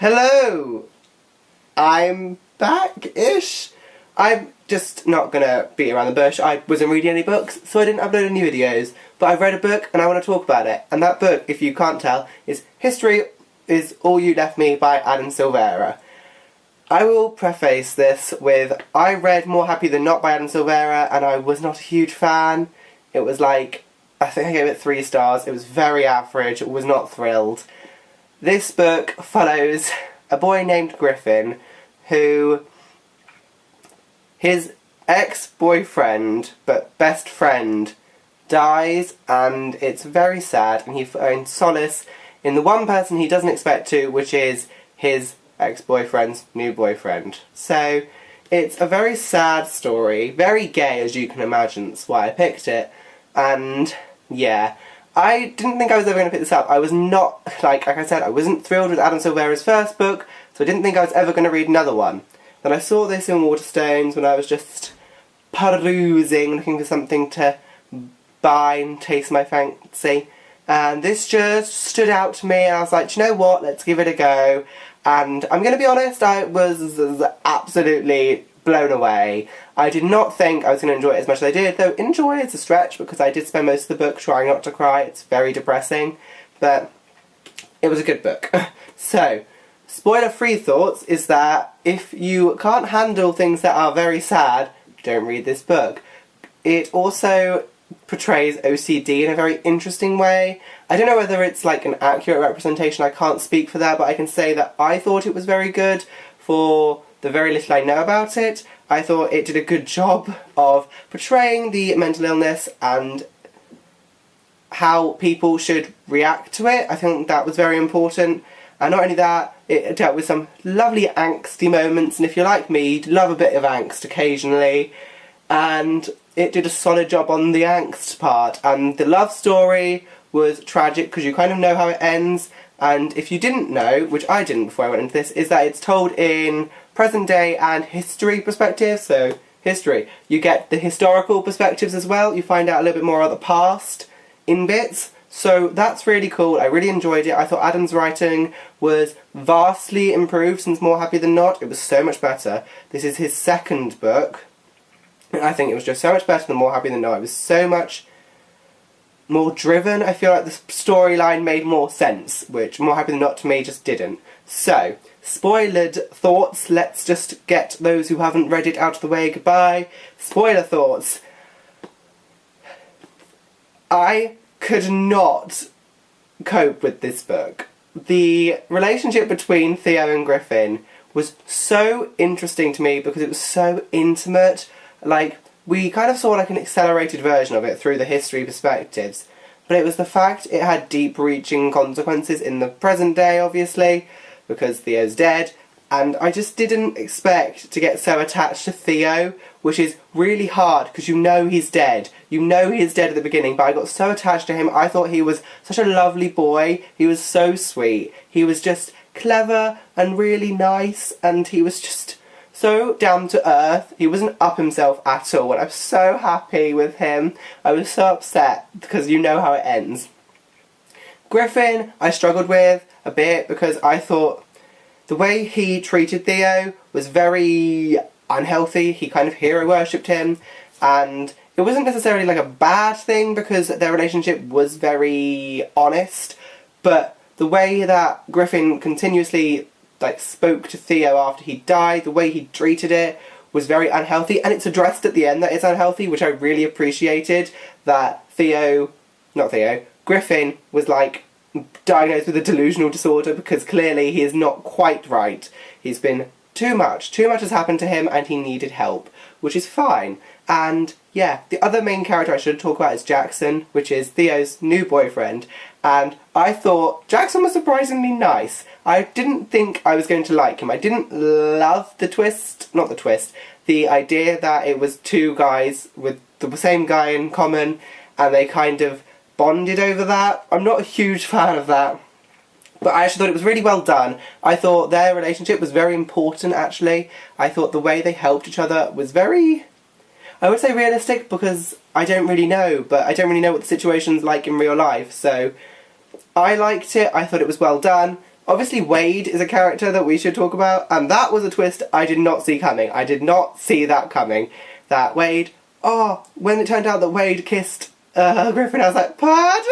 Hello! I'm back-ish. I'm just not gonna beat around the bush. I wasn't reading any books, so I didn't upload any videos. But I've read a book and I want to talk about it. And that book, if you can't tell, is History is All You Left Me by Silvera. I will preface this with, I read More Happy Than Not by Silvera and I was not a huge fan. It was like, I think I gave it 3 stars. It was very average. I was not thrilled. This book follows a boy named Griffin who, his ex-boyfriend, but best friend, dies, and it's very sad, and he finds solace in the one person he doesn't expect to, which is his ex-boyfriend's new boyfriend. So, it's a very sad story, very gay as you can imagine, that's why I picked it, and yeah. I didn't think I was ever going to pick this up. I was not, like I said, I wasn't thrilled with Silvera's first book, so I didn't think I was ever going to read another one. Then I saw this in Waterstones when I was just perusing, looking for something to buy and taste my fancy. And this just stood out to me, and I was like, do you know what, let's give it a go. And I'm going to be honest, I was absolutely blown away. I did not think I was going to enjoy it as much as I did, though enjoy is a stretch because I did spend most of the book trying not to cry. It's very depressing, but it was a good book. So, spoiler-free thoughts is that if you can't handle things that are very sad, don't read this book. It also portrays OCD in a very interesting way. I don't know whether it's like an accurate representation, I can't speak for that, but I can say that I thought it was very good for the very little I know about it. I thought it did a good job of portraying the mental illness and how people should react to it. I think that was very important. And not only that, it dealt with some lovely angsty moments, and if you're like me, you'd love a bit of angst occasionally. And it did a solid job on the angst part. And the love story was tragic because you kind of know how it ends. And if you didn't know, which I didn't before I went into this, is that it's told in present day and history perspective. So, history. You get the historical perspectives as well. You find out a little bit more of the past in bits. So that's really cool. I really enjoyed it. I thought Adam's writing was vastly improved since More Happy Than Not. It was so much better. This is his second book. And I think it was just so much better than More Happy Than Not. It was so much more driven. I feel like the storyline made more sense, which More Happy Than Not to me just didn't. So, spoilered thoughts. Let's just get those who haven't read it out of the way. Goodbye. Spoiler thoughts. I could not cope with this book. The relationship between Thea and Griffin was so interesting to me because it was so intimate. Like, we kind of saw like an accelerated version of it through the history perspectives. But it was the fact it had deep-reaching consequences in the present day, obviously, because Theo's dead. And I just didn't expect to get so attached to Theo, which is really hard because you know he's dead. You know he's dead at the beginning, but I got so attached to him. I thought he was such a lovely boy. He was so sweet. He was just clever and really nice, and he was just so down to earth. He wasn't up himself at all, and I was so happy with him. I was so upset because you know how it ends. Griffin, I struggled with a bit because I thought the way he treated Theo was very unhealthy. He kind of hero worshipped him, and it wasn't necessarily like a bad thing because their relationship was very honest, but the way that Griffin continuously spoke to Theo after he died, the way he treated it was very unhealthy, and it's addressed at the end that it's unhealthy, which I really appreciated, that Griffin was diagnosed with a delusional disorder because clearly he is not quite right. He's been too much has happened to him and he needed help, which is fine. And yeah, the other main character I should talk about is Jackson, which is Theo's new boyfriend, and I thought Jackson was surprisingly nice. I didn't think I was going to like him. I didn't love the idea that it was 2 guys with the same guy in common and they kind of bonded over that. I'm not a huge fan of that, but I actually thought it was really well done. I thought their relationship was very important, actually. I thought the way they helped each other was very, I would say realistic, because I don't really know, but I don't really know what the situation's like in real life, so I liked it. I thought it was well done. Obviously Wade is a character that we should talk about, and that was a twist I did not see coming. I did not see that coming. That Wade, when it turned out that Wade kissed Griffin, I was like, pardon?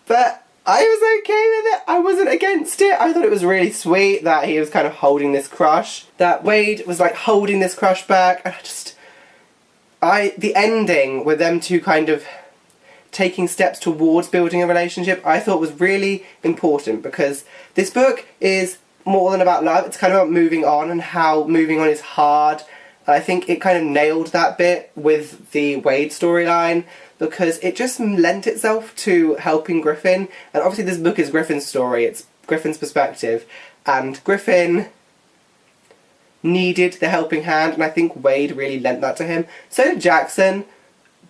But I was okay with it. I wasn't against it. I thought it was really sweet that he was kind of holding this crush. That Wade was like holding this crush back. And the ending with them two kind of taking steps towards building a relationship, I thought was really important, because this book is more than about love. It's kind of about moving on, and how moving on is hard. And I think it kind of nailed that bit with the Wade storyline, because it just lent itself to helping Griffin. And obviously this book is Griffin's story, it's Griffin's perspective, and Griffin needed the helping hand, and I think Wade really lent that to him. So did Jackson,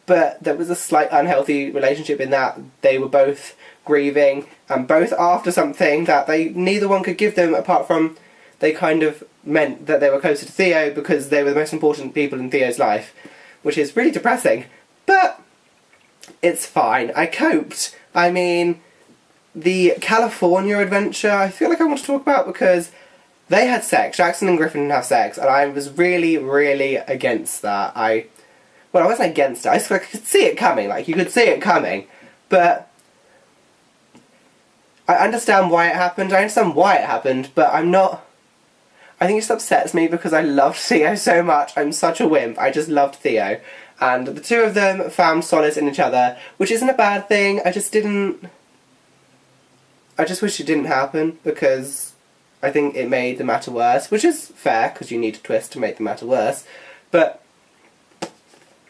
but there was a slight unhealthy relationship in that they were both grieving, and both after something that neither one could give them, apart from they kind of meant that they were closer to Theo because they were the most important people in Theo's life, which is really depressing. But it's fine. I coped. I mean, the California adventure, I feel like I want to talk about, because they had sex. Jackson and Griffin have sex, and I was really, really against that. Well, I wasn't against it. I could see it coming. Like, you could see it coming. But I understand why it happened. I understand why it happened, but I'm not... I think it just upsets me because I loved Theo so much. I'm such a wimp. I just loved Theo. And the two of them found solace in each other, which isn't a bad thing. I just wish it didn't happen, because I think it made the matter worse, which is fair, because you need a twist to make the matter worse. But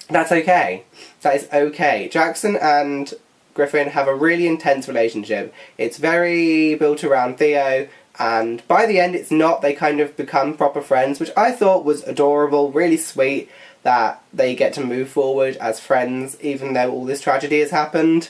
that's okay. That is okay. Jackson and Griffin have a really intense relationship. It's very built around Theo, and by the end it's not. They kind of become proper friends, which I thought was adorable, really sweet, that they get to move forward as friends even though all this tragedy has happened.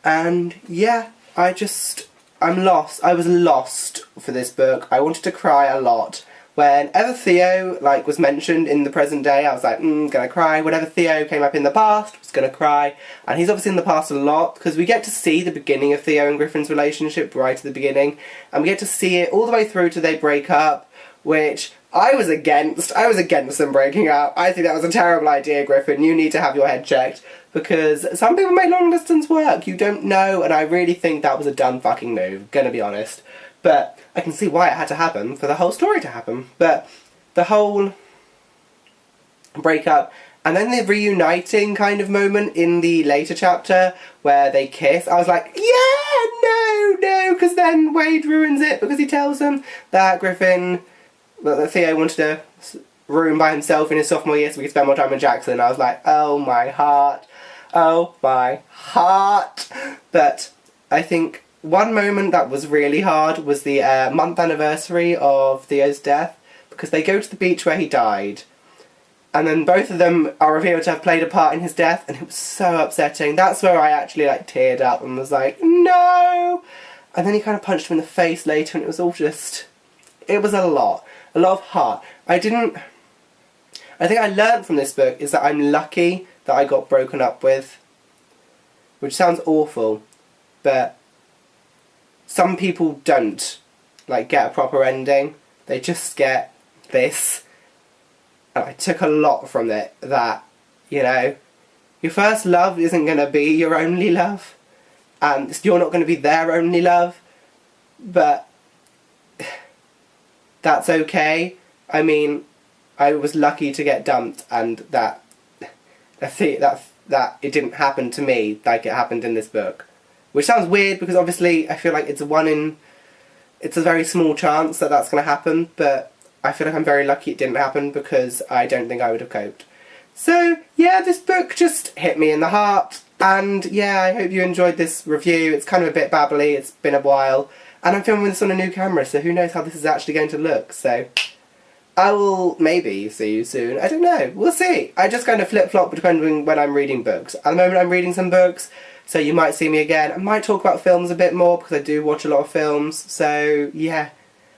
And yeah, I'm lost. I was lost for this book. I wanted to cry a lot. Whenever Theo, was mentioned in the present day, I was like, gonna cry. Whenever Theo came up in the past, I was gonna cry. And he's obviously in the past a lot, because we get to see the beginning of Theo and Griffin's relationship right at the beginning, and we get to see it all the way through to they break up, which I was against. I was against them breaking up. I think that was a terrible idea, Griffin. You need to have your head checked, because some people make long distance work. You don't know, and I really think that was a dumb fucking move, gonna be honest. But I can see why it had to happen for the whole story to happen. But the whole breakup, and then the reuniting kind of moment in the later chapter where they kiss, I was like, yeah, no, because then Wade ruins it, because he tells them that that Theo wanted a room by himself in his sophomore year so we could spend more time with Jackson. I was like, oh my heart. But I think one moment that was really hard was the month anniversary of Theo's death, because they go to the beach where he died, and then both of them are revealed to have played a part in his death, and it was so upsetting. That's where I actually teared up and was like, no! And then he kind of punched him in the face later, and it was all just... It was a lot of heart. I think I learned from this book is that I'm lucky that I got broken up with, which sounds awful, but some people don't get a proper ending. They just get this. And I took a lot from it, that, your first love isn't going to be your only love, and you're not going to be their only love, but that's okay. I mean, I was lucky to get dumped, and that it didn't happen to me like it happened in this book. Which sounds weird, because obviously I feel like it's a very small chance that that's going to happen, but I feel like I'm very lucky it didn't happen, because I don't think I would have coped. So, yeah, this book just hit me in the heart, and yeah, I hope you enjoyed this review. It's kind of a bit babbly, it's been a while, and I'm filming this on a new camera, so who knows how this is actually going to look, so I will maybe see you soon. I don't know, we'll see. I just kind of flip-flop depending when I'm reading books. At the moment I'm reading some books, so you might see me again. I might talk about films a bit more, because I do watch a lot of films. So, yeah.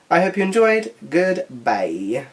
I hope you enjoyed. Goodbye.